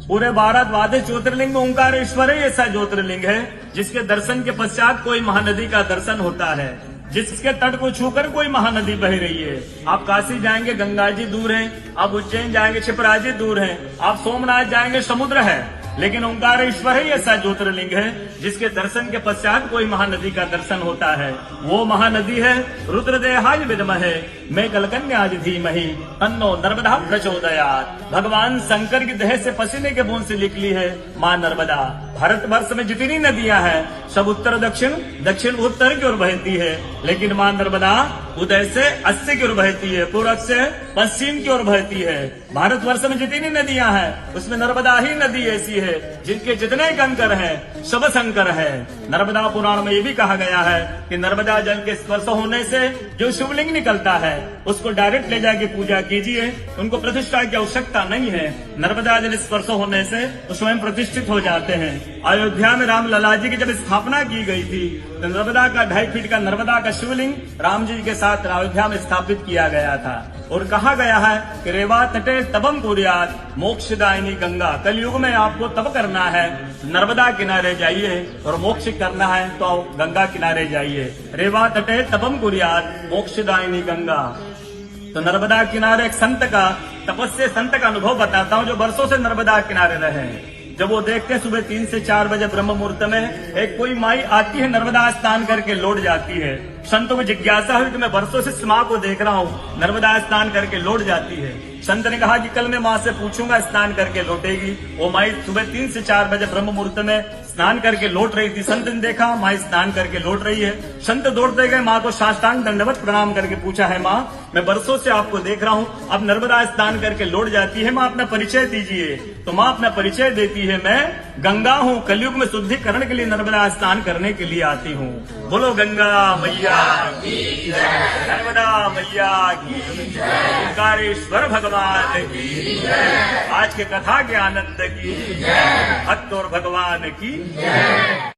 पूरे भारत द्वादश ज्योतिर्लिंग में ओंकारेश्वर ही ऐसा ज्योतिर्लिंग है जिसके दर्शन के पश्चात कोई महानदी का दर्शन होता है, जिसके तट को छूकर कोई महानदी बह रही है। आप काशी जाएंगे गंगा जी दूर हैं, आप उज्जैन जाएंगे क्षिप्रा जी दूर हैं, आप सोमनाथ जाएंगे समुद्र है, लेकिन ओंकारेश्वर ही ऐसा ज्योतिर्लिंग है जिसके दर्शन के पश्चात कोई महानदी का दर्शन होता है। वो महानदी है रुद्रदेहाय विद्महे मैं कलकन्याज धीमहि तन्नो नर्मदा प्रचोदयात्। भगवान शंकर की देह से पसीने के बूंद से निकली है माँ नर्मदा। भारतवर्ष में जितनी नदियां हैं सब उत्तर दक्षिण, दक्षिण उत्तर की ओर बहती है, लेकिन माँ नर्मदा उदय से अस्त की ओर बहती है, पूर्व से पश्चिम की ओर बहती है। भारतवर्ष में जितनी नदियां हैं उसमें नर्मदा ही नदी ऐसी है जिनके जितने कंकर हैं सब शंकर है। नर्मदा पुराण में ये भी कहा गया है कि नर्मदा जल के स्पर्श होने से जो शिवलिंग निकलता है उसको डायरेक्ट ले जाके पूजा कीजिए, उनको प्रतिष्ठा की आवश्यकता नहीं है। नर्मदा जल स्पर्श होने से वो स्वयं प्रतिष्ठित हो जाते हैं। अयोध्या में राम लला जी की जब स्थापना की गई थी तो नर्मदा का 2.5 फीट का नर्मदा का शिवलिंग राम जी के साथ अयोध्या में स्थापित किया गया था। और कहा गया है कि रेवा तटे तबम कुर्यात् मोक्षदायिनी गंगा। कलयुग में आपको तब करना है, नर्मदा किनारे जाइए, और मोक्ष करना है तो गंगा किनारे जाइए। रेवा तटे तबम कुर्यात् मोक्षदायिनी गंगा। तो नर्मदा किनारे एक संत का, तपस्या संत का अनुभव बताता हूँ जो वर्षों से नर्मदा किनारे रहे हैं। जब वो देखते हैं सुबह 3 से 4 बजे ब्रह्म मुहूर्त में एक कोई माई आती है, नर्मदा स्नान करके लौट जाती है। संतों को जिज्ञासा हुई कि मैं वर्षों से इस माँ को देख रहा हूँ, नर्मदा स्नान करके लौट जाती है। संत ने कहा कि कल मैं माँ से पूछूंगा, स्नान करके लौटेगी। वो माई सुबह 3 से 4 बजे ब्रह्म मुहूर्त में स्नान करके लौट रही थी। संत ने देखा माँ स्नान करके लौट रही है। संत दौड़ते गए, माँ को साष्टांग दंडवत प्रणाम करके पूछा है माँ मैं वर्षों से आपको देख रहा हूँ, अब नर्मदा स्नान करके लौट जाती है, माँ अपना परिचय दीजिए। तो माँ अपना परिचय देती है, मैं गंगा हूँ, कलयुग में शुद्धिकरण के लिए नर्मदा स्नान करने के लिए आती हूँ। बोलो गंगा मैया की जय, नर्मदा मैया की जय, ओंकारेश्वर भगवान की जय, आज के कथा के आनंद की जय, भक्त और भगवान की जय।